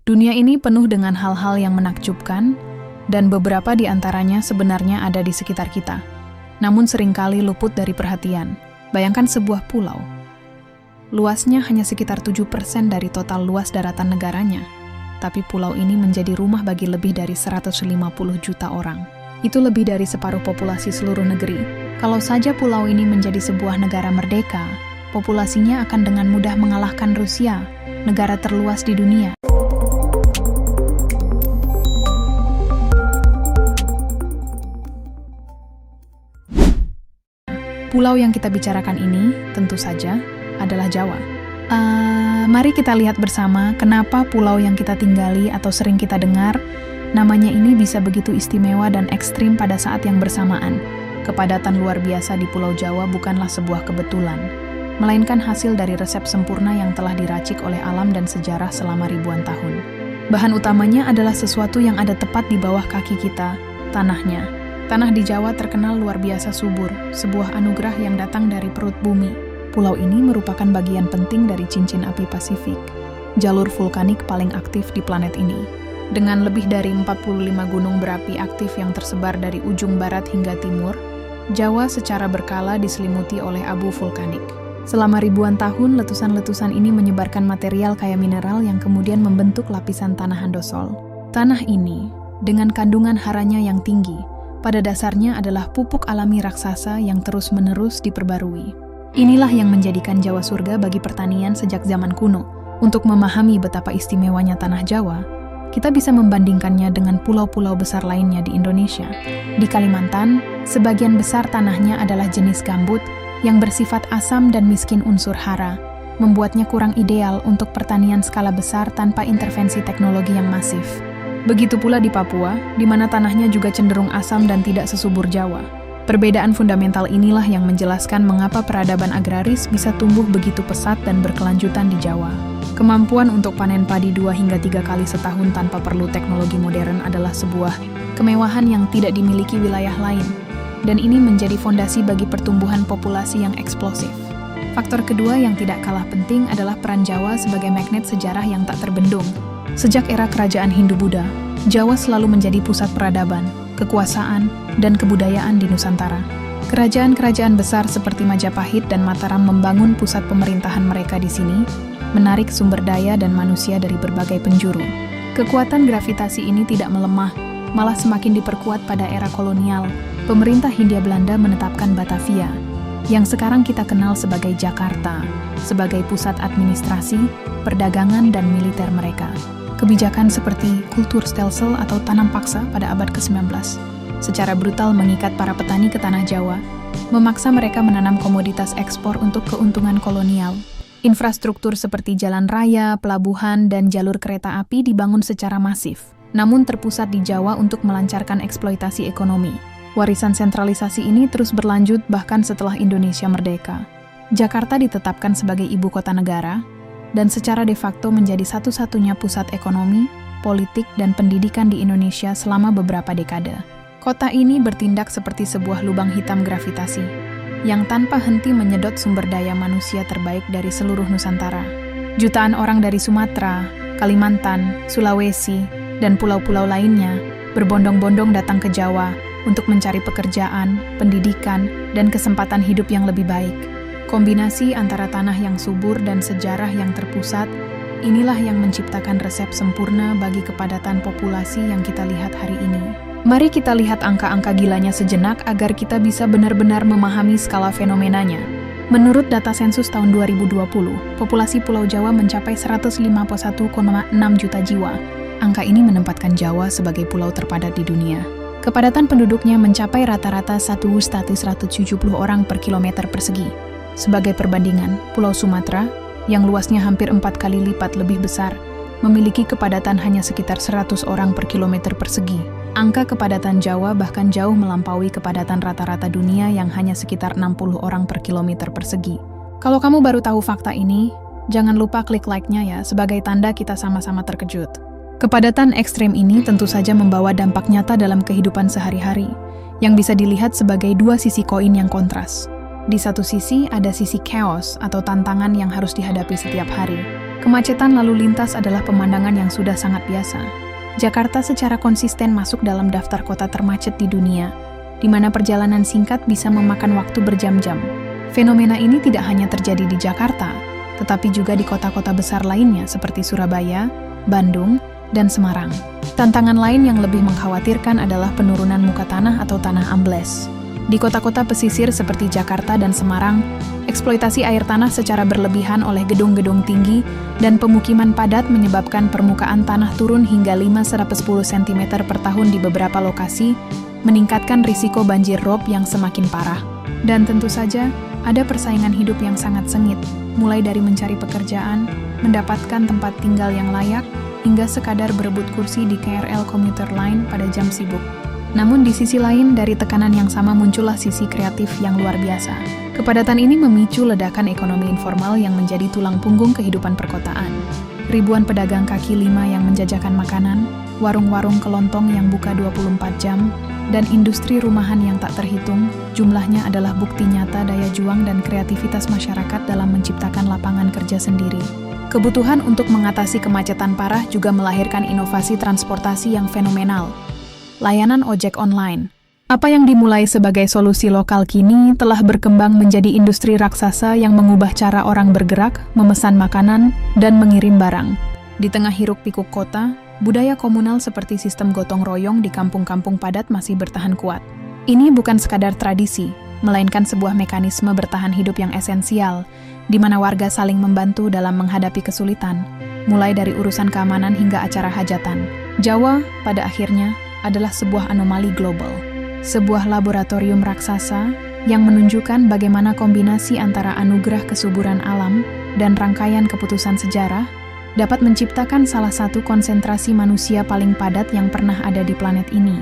Dunia ini penuh dengan hal-hal yang menakjubkan, dan beberapa di antaranya sebenarnya ada di sekitar kita. Namun seringkali luput dari perhatian. Bayangkan sebuah pulau. Luasnya hanya sekitar 7% dari total luas daratan negaranya. Tapi pulau ini menjadi rumah bagi lebih dari 150 juta orang. Itu lebih dari separuh populasi seluruh negeri. Kalau saja pulau ini menjadi sebuah negara merdeka, populasinya akan dengan mudah mengalahkan Rusia, negara terluas di dunia. Pulau yang kita bicarakan ini, tentu saja, adalah Jawa. Mari kita lihat bersama kenapa pulau yang kita tinggali atau sering kita dengar, namanya ini bisa begitu istimewa dan ekstrim pada saat yang bersamaan. Kepadatan luar biasa di Pulau Jawa bukanlah sebuah kebetulan, melainkan hasil dari resep sempurna yang telah diracik oleh alam dan sejarah selama ribuan tahun. Bahan utamanya adalah sesuatu yang ada tepat di bawah kaki kita, tanahnya. Tanah di Jawa terkenal luar biasa subur, sebuah anugerah yang datang dari perut bumi. Pulau ini merupakan bagian penting dari cincin api Pasifik, jalur vulkanik paling aktif di planet ini. Dengan lebih dari 45 gunung berapi aktif yang tersebar dari ujung barat hingga timur, Jawa secara berkala diselimuti oleh abu vulkanik. Selama ribuan tahun, letusan-letusan ini menyebarkan material kaya mineral yang kemudian membentuk lapisan tanah andosol. Tanah ini, dengan kandungan haranya yang tinggi, pada dasarnya adalah pupuk alami raksasa yang terus-menerus diperbarui. Inilah yang menjadikan Jawa surga bagi pertanian sejak zaman kuno. Untuk memahami betapa istimewanya tanah Jawa, kita bisa membandingkannya dengan pulau-pulau besar lainnya di Indonesia. Di Kalimantan, sebagian besar tanahnya adalah jenis gambut yang bersifat asam dan miskin unsur hara, membuatnya kurang ideal untuk pertanian skala besar tanpa intervensi teknologi yang masif. Begitu pula di Papua, di mana tanahnya juga cenderung asam dan tidak sesubur Jawa. Perbedaan fundamental inilah yang menjelaskan mengapa peradaban agraris bisa tumbuh begitu pesat dan berkelanjutan di Jawa. Kemampuan untuk panen padi 2 hingga 3 kali setahun tanpa perlu teknologi modern adalah sebuah kemewahan yang tidak dimiliki wilayah lain, dan ini menjadi fondasi bagi pertumbuhan populasi yang eksplosif. Faktor kedua yang tidak kalah penting adalah peran Jawa sebagai magnet sejarah yang tak terbendung. Sejak era kerajaan Hindu-Buddha, Jawa selalu menjadi pusat peradaban, kekuasaan, dan kebudayaan di Nusantara. Kerajaan-kerajaan besar seperti Majapahit dan Mataram membangun pusat pemerintahan mereka di sini, menarik sumber daya dan manusia dari berbagai penjuru. Kekuatan gravitasi ini tidak melemah, malah semakin diperkuat pada era kolonial. Pemerintah Hindia Belanda menetapkan Batavia, yang sekarang kita kenal sebagai Jakarta, sebagai pusat administrasi, perdagangan, dan militer mereka. Kebijakan seperti kultur stelsel atau tanam paksa pada abad ke-19 secara brutal mengikat para petani ke tanah Jawa, memaksa mereka menanam komoditas ekspor untuk keuntungan kolonial. Infrastruktur seperti jalan raya, pelabuhan, dan jalur kereta api dibangun secara masif, namun terpusat di Jawa untuk melancarkan eksploitasi ekonomi. Warisan sentralisasi ini terus berlanjut bahkan setelah Indonesia merdeka. Jakarta ditetapkan sebagai ibu kota negara, dan secara de facto menjadi satu-satunya pusat ekonomi, politik, dan pendidikan di Indonesia selama beberapa dekade. Kota ini bertindak seperti sebuah lubang hitam gravitasi, yang tanpa henti menyedot sumber daya manusia terbaik dari seluruh Nusantara. Jutaan orang dari Sumatera, Kalimantan, Sulawesi, dan pulau-pulau lainnya berbondong-bondong datang ke Jawa untuk mencari pekerjaan, pendidikan, dan kesempatan hidup yang lebih baik. Kombinasi antara tanah yang subur dan sejarah yang terpusat, inilah yang menciptakan resep sempurna bagi kepadatan populasi yang kita lihat hari ini. Mari kita lihat angka-angka gilanya sejenak agar kita bisa benar-benar memahami skala fenomenanya. Menurut data sensus tahun 2020, populasi Pulau Jawa mencapai 151,6 juta jiwa. Angka ini menempatkan Jawa sebagai pulau terpadat di dunia. Kepadatan penduduknya mencapai rata-rata 1.170 orang per kilometer persegi. Sebagai perbandingan, Pulau Sumatera, yang luasnya hampir 4 kali lipat lebih besar, memiliki kepadatan hanya sekitar 100 orang per kilometer persegi. Angka kepadatan Jawa bahkan jauh melampaui kepadatan rata-rata dunia yang hanya sekitar 60 orang per kilometer persegi. Kalau kamu baru tahu fakta ini, jangan lupa klik like-nya ya, sebagai tanda kita sama-sama terkejut. Kepadatan ekstrem ini tentu saja membawa dampak nyata dalam kehidupan sehari-hari, yang bisa dilihat sebagai dua sisi koin yang kontras. Di satu sisi ada sisi chaos atau tantangan yang harus dihadapi setiap hari. Kemacetan lalu lintas adalah pemandangan yang sudah sangat biasa. Jakarta secara konsisten masuk dalam daftar kota termacet di dunia, di mana perjalanan singkat bisa memakan waktu berjam-jam. Fenomena ini tidak hanya terjadi di Jakarta, tetapi juga di kota-kota besar lainnya seperti Surabaya, Bandung, dan Semarang. Tantangan lain yang lebih mengkhawatirkan adalah penurunan muka tanah atau tanah ambles. Di kota-kota pesisir seperti Jakarta dan Semarang, eksploitasi air tanah secara berlebihan oleh gedung-gedung tinggi dan pemukiman padat menyebabkan permukaan tanah turun hingga 5–10 cm per tahun di beberapa lokasi, meningkatkan risiko banjir rob yang semakin parah. Dan tentu saja, ada persaingan hidup yang sangat sengit, mulai dari mencari pekerjaan, mendapatkan tempat tinggal yang layak, hingga sekadar berebut kursi di KRL Komuter Line pada jam sibuk. Namun di sisi lain, dari tekanan yang sama muncullah sisi kreatif yang luar biasa. Kepadatan ini memicu ledakan ekonomi informal yang menjadi tulang punggung kehidupan perkotaan. Ribuan pedagang kaki lima yang menjajakan makanan, warung-warung kelontong yang buka 24 jam, dan industri rumahan yang tak terhitung, jumlahnya adalah bukti nyata daya juang dan kreativitas masyarakat dalam menciptakan lapangan kerja sendiri. Kebutuhan untuk mengatasi kemacetan parah juga melahirkan inovasi transportasi yang fenomenal. Layanan ojek online. Apa yang dimulai sebagai solusi lokal kini telah berkembang menjadi industri raksasa yang mengubah cara orang bergerak, memesan makanan, dan mengirim barang. Di tengah hiruk-pikuk kota, budaya komunal seperti sistem gotong royong di kampung-kampung padat masih bertahan kuat. Ini bukan sekadar tradisi, melainkan sebuah mekanisme bertahan hidup yang esensial, di mana warga saling membantu dalam menghadapi kesulitan, mulai dari urusan keamanan hingga acara hajatan. Jawa, pada akhirnya, adalah sebuah anomali global. Sebuah laboratorium raksasa yang menunjukkan bagaimana kombinasi antara anugerah kesuburan alam dan rangkaian keputusan sejarah dapat menciptakan salah satu konsentrasi manusia paling padat yang pernah ada di planet ini.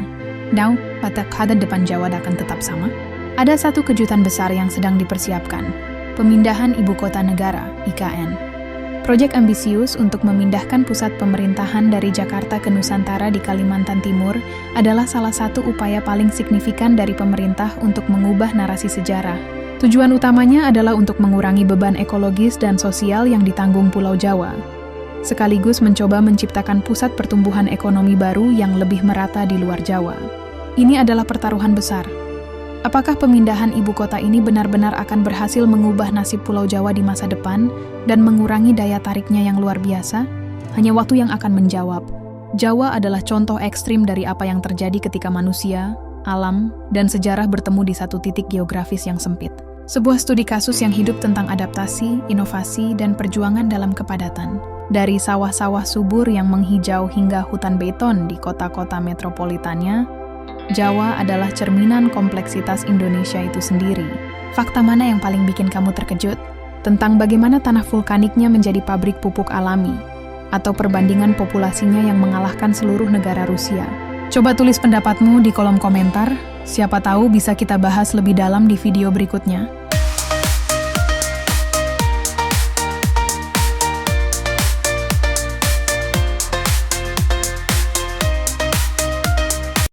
Now, pada depan Jawa akan tetap sama? Ada satu kejutan besar yang sedang dipersiapkan, pemindahan ibu kota negara, IKN. Proyek ambisius untuk memindahkan pusat pemerintahan dari Jakarta ke Nusantara di Kalimantan Timur adalah salah satu upaya paling signifikan dari pemerintah untuk mengubah narasi sejarah. Tujuan utamanya adalah untuk mengurangi beban ekologis dan sosial yang ditanggung Pulau Jawa, sekaligus mencoba menciptakan pusat pertumbuhan ekonomi baru yang lebih merata di luar Jawa. Ini adalah pertaruhan besar. Apakah pemindahan ibu kota ini benar-benar akan berhasil mengubah nasib Pulau Jawa di masa depan dan mengurangi daya tariknya yang luar biasa? Hanya waktu yang akan menjawab. Jawa adalah contoh ekstrim dari apa yang terjadi ketika manusia, alam, dan sejarah bertemu di satu titik geografis yang sempit. Sebuah studi kasus yang hidup tentang adaptasi, inovasi, dan perjuangan dalam kepadatan. Dari sawah-sawah subur yang menghijau hingga hutan beton di kota-kota metropolitannya, Jawa adalah cerminan kompleksitas Indonesia itu sendiri. Fakta mana yang paling bikin kamu terkejut? Tentang bagaimana tanah vulkaniknya menjadi pabrik pupuk alami, atau perbandingan populasinya yang mengalahkan seluruh negara Rusia? Coba tulis pendapatmu di kolom komentar, siapa tahu bisa kita bahas lebih dalam di video berikutnya.